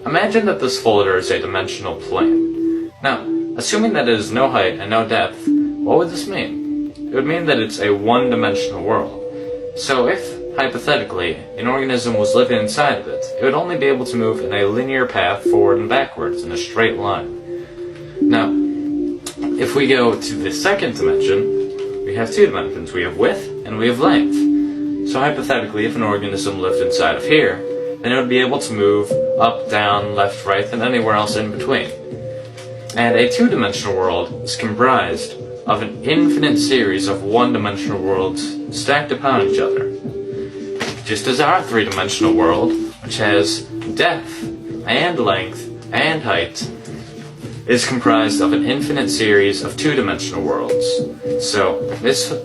Imagine that this folder is a dimensional plane. Now, assuming that it is no height and no depth, what would this mean? It would mean that it's a one-dimensional world. So if, hypothetically, an organism was living inside of it, it would only be able to move in a linear path forward and backwards in a straight line. Now, if we go to the second dimension, we have two dimensions. We have width and we have length. So hypothetically, if an organism lived inside of here, then it would be able to move up, down, left, right, and anywhere else in between. And a two-dimensional world is comprised of an infinite series of one-dimensional worlds stacked upon each other. Just as our three-dimensional world, which has depth and length and height, is comprised of an infinite series of two-dimensional worlds. So,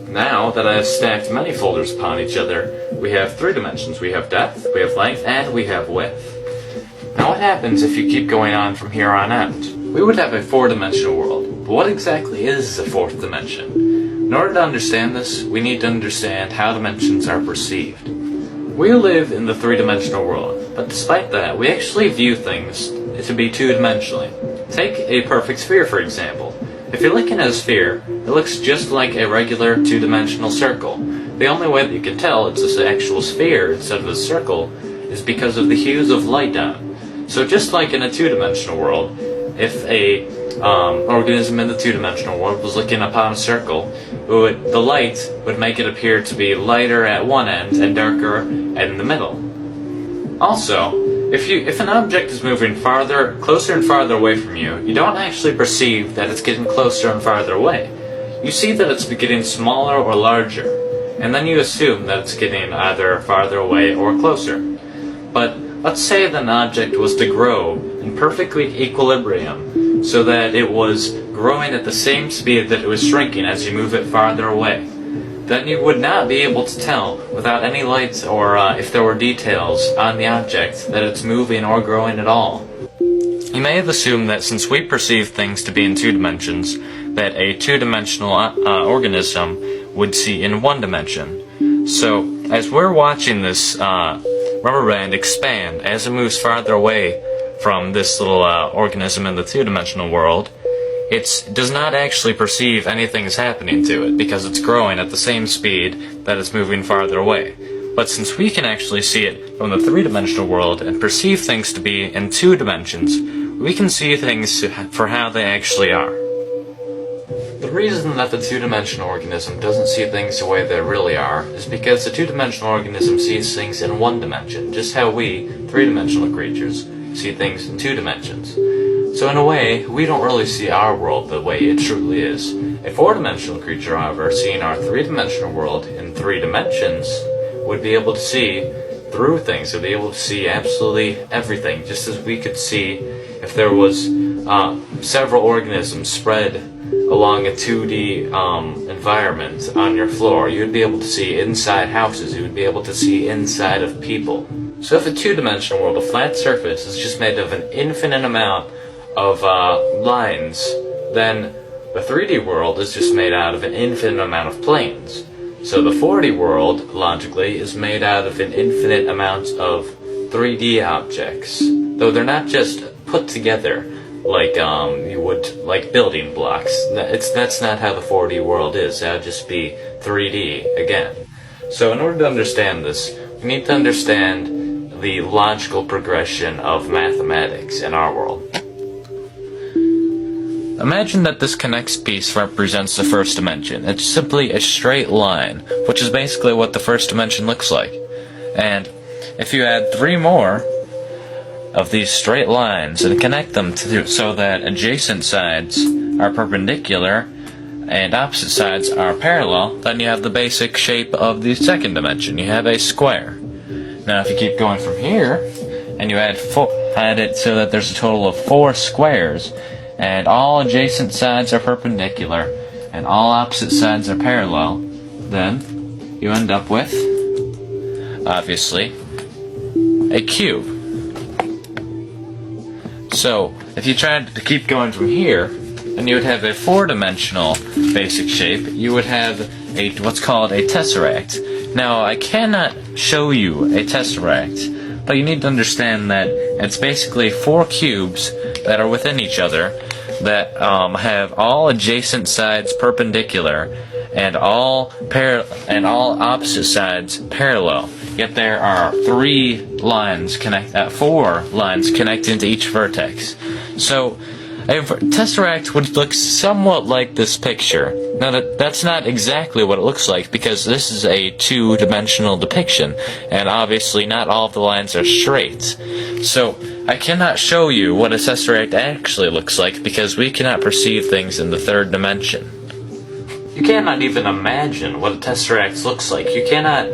now that I have stacked many folders upon each other, we have three dimensions. We have depth, we have length, and we have width. Now what happens if you keep going on from here on out? We would have a four-dimensional world, but what exactly is a fourth dimension? In order to understand this, we need to understand how dimensions are perceived. We live in the three-dimensional world, but despite that, we actually view things to be two-dimensionally. Take a perfect sphere, for example. If you're looking at a sphere, it looks just like a regular two-dimensional circle. The only way that you can tell it's an actual sphere instead of a circle is because of the hues of light on it. So just like in a two-dimensional world, if a organism in the two-dimensional world was looking upon a circle, the light would make it appear to be lighter at one end and darker in the middle. Also, if an object is moving closer and farther away from you, you don't actually perceive that it's getting closer and farther away. You see that it's getting smaller or larger, and then you assume that it's getting either farther away or closer. But let's say that an object was to grow in perfect equilibrium, so that it was growing at the same speed that it was shrinking as you move it farther away. Then you would not be able to tell, without any light or if there were details on the object, that it's moving or growing at all. You may have assumed that since we perceive things to be in two dimensions, that a two-dimensional organism would see in one dimension. So, as we're watching this rubber band expand as it moves farther away from this little organism in the two-dimensional world, it does not actually perceive anything is happening to it because it's growing at the same speed that it's moving farther away. But since we can actually see it from the three-dimensional world and perceive things to be in two dimensions, we can see things for how they actually are. The reason that the two-dimensional organism doesn't see things the way they really are is because the two-dimensional organism sees things in one dimension, just how we, three-dimensional creatures, see things in two dimensions. So in a way, we don't really see our world the way it truly is. A four-dimensional creature, however, seeing our three-dimensional world in three dimensions, would be able to see through things, would be able to see absolutely everything, just as we could see if there was several organisms spread along a 2D environment on your floor. You would be able to see inside houses, you would be able to see inside of people. So if a two-dimensional world, a flat surface, is just made of an infinite amount of lines, then the 3D world is just made out of an infinite amount of planes. So the 4D world, logically, is made out of an infinite amount of 3D objects, though they're not just put together like you would like building blocks. That's not how the 4D world is. That would just be 3D again. So in order to understand this, we need to understand the logical progression of mathematics in our world. Imagine that this connects piece represents the first dimension. It's simply a straight line, which is basically what the first dimension looks like. And if you add 3 more of these straight lines and connect them so that adjacent sides are perpendicular and opposite sides are parallel, then you have the basic shape of the second dimension. You have a square. Now if you keep going from here and you add it so that there's a total of 4 squares, and all adjacent sides are perpendicular, and all opposite sides are parallel, then you end up with, obviously, a cube. So, if you tried to keep going from here, and you would have a 4-dimensional basic shape, you would have what's called a tesseract. Now, I cannot show you a tesseract, But you need to understand that it's basically 4 cubes that are within each other that have all adjacent sides perpendicular and all opposite sides parallel. Yet there are 4 lines connecting to each vertex. So a tesseract would look somewhat like this picture. Now that's not exactly what it looks like, because this is a 2-dimensional depiction, and obviously not all of the lines are straight. So I cannot show you what a tesseract actually looks like, because we cannot perceive things in the 3rd dimension. You cannot even imagine what a tesseract looks like. You cannot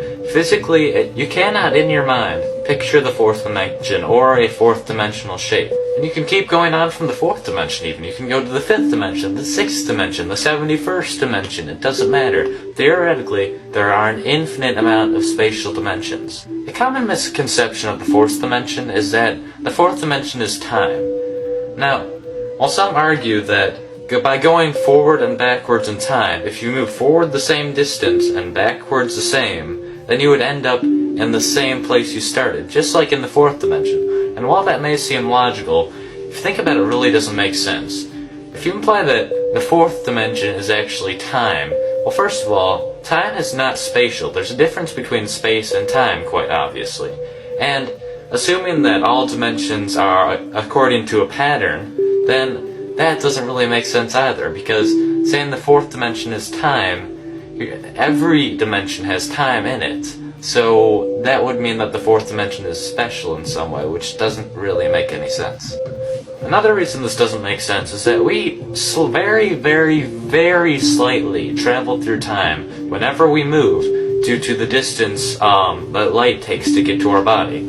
in your mind picture the 4th dimension or a 4th dimensional shape. And you can keep going on from the 4th dimension even. You can go to the 5th dimension, the 6th dimension, the 71st dimension. It doesn't matter. Theoretically, there are an infinite amount of spatial dimensions. The common misconception of the 4th dimension is that the 4th dimension is time. Now, while some argue that by going forward and backwards in time, if you move forward the same distance and backwards the same, then you would end up in the same place you started, just like in the 4th dimension. And while that may seem logical, if you think about it, it really doesn't make sense. If you imply that the 4th dimension is actually time, well, first of all, time is not spatial. There's a difference between space and time, quite obviously. And assuming that all dimensions are according to a pattern, then that doesn't really make sense either, because saying the 4th dimension is time, every dimension has time in it, so that would mean that the 4th dimension is special in some way, which doesn't really make any sense. Another reason this doesn't make sense is that we very, very, very slightly travel through time whenever we move due to the distance that light takes to get to our body.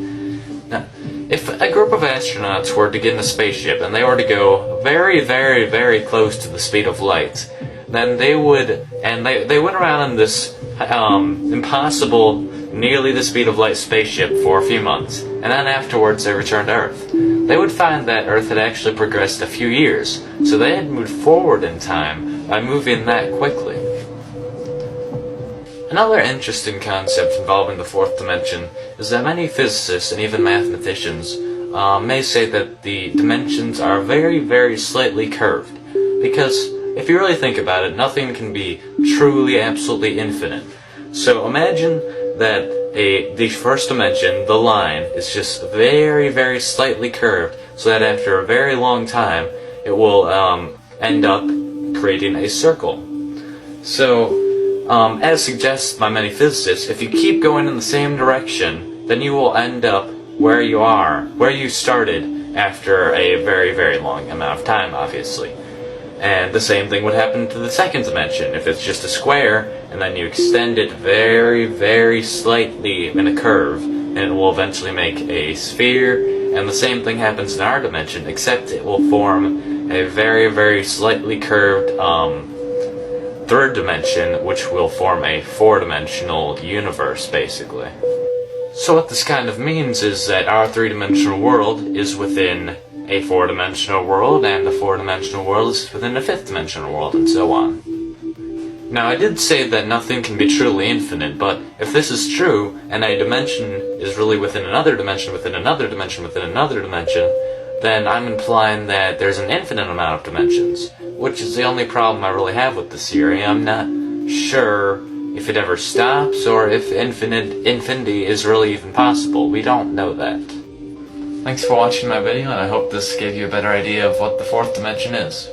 Now, if a group of astronauts were to get in a spaceship and they were to go very, very, very close to the speed of light, then they went around in this impossible, nearly the speed of light spaceship for a few months, and then afterwards they returned to Earth. They would find that Earth had actually progressed a few years, so they had moved forward in time by moving that quickly. Another interesting concept involving the 4th dimension is that many physicists and even mathematicians may say that the dimensions are very, very slightly curved, because if you really think about it, nothing can be truly, absolutely infinite. So imagine that the 1st dimension, the line, is just very, very slightly curved, so that after a very long time, it will end up creating a circle. So, as suggested by many physicists, if you keep going in the same direction, then you will end up where you started after a very, very long amount of time, obviously. And the same thing would happen to the 2nd dimension. If it's just a square, and then you extend it very, very slightly in a curve, and it will eventually make a sphere, and the same thing happens in our dimension, except it will form a very, very slightly curved 3rd dimension, which will form a 4-dimensional universe, basically. So what this kind of means is that our 3-dimensional world is within a 4-dimensional world, and the 4-dimensional world is within a 5th-dimensional world, and so on. Now, I did say that nothing can be truly infinite, but if this is true, and a dimension is really within another dimension, within another dimension, within another dimension, then I'm implying that there's an infinite amount of dimensions, which is the only problem I really have with this theory. I'm not sure if it ever stops, or if infinity is really even possible. We don't know that. Thanks for watching my video, and I hope this gave you a better idea of what the 4th dimension is.